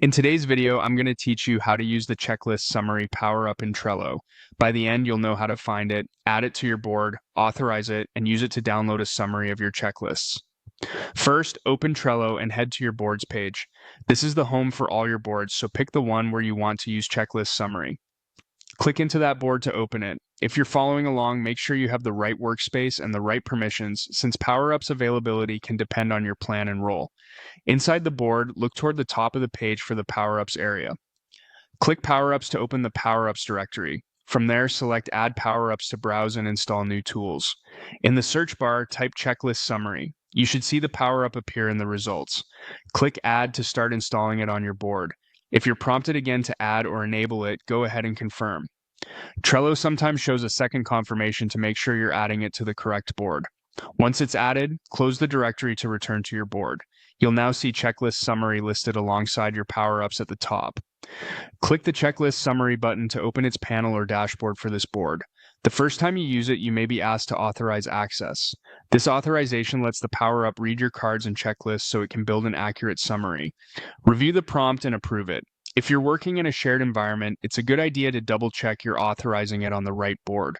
In today's video, I'm going to teach you how to use the checklist summary power-up in Trello. By the end, you'll know how to find it, add it to your board, authorize it, and use it to download a summary of your checklists. First, open Trello and head to your boards page. This is the home for all your boards, so pick the one where you want to use checklist summary. Click into that board to open it. If you're following along, make sure you have the right workspace and the right permissions, since power-ups availability can depend on your plan and role. Inside the board, look toward the top of the page for the Power-Ups area. Click Power-Ups to open the Power-Ups directory. From there, select Add Power-Ups to browse and install new tools. In the search bar, type Checklist Summary. You should see the power-up appear in the results. Click Add to start installing it on your board. If you're prompted again to add or enable it, go ahead and confirm. Trello sometimes shows a second confirmation to make sure you're adding it to the correct board. Once it's added, close the directory to return to your board. You'll now see Checklist Summary listed alongside your power-ups at the top. Click the Checklist Summary button to open its panel or dashboard for this board. The first time you use it, you may be asked to authorize access. This authorization lets the power-up read your cards and checklists so it can build an accurate summary. Review the prompt and approve it. If you're working in a shared environment, it's a good idea to double-check you're authorizing it on the right board.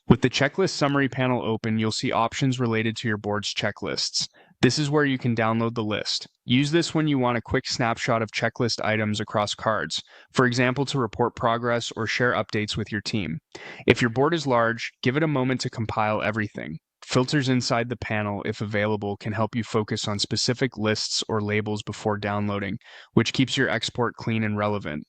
With the Checklist Summary panel open, you'll see options related to your board's checklists. This is where you can download the list. Use this when you want a quick snapshot of checklist items across cards, for example, to report progress or share updates with your team. If your board is large, give it a moment to compile everything. Filters inside the panel, if available, can help you focus on specific lists or labels before downloading, which keeps your export clean and relevant.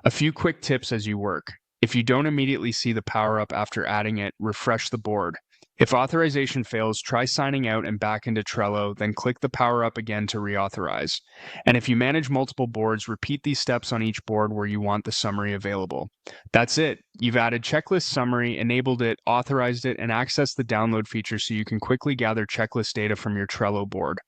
A few quick tips as you work. If you don't immediately see the power-up after adding it, refresh the board. If authorization fails, try signing out and back into Trello, then click the power-up again to reauthorize. And if you manage multiple boards, repeat these steps on each board where you want the summary available. That's it. You've added checklist summary, enabled it, authorized it, and accessed the download feature so you can quickly gather checklist data from your Trello board.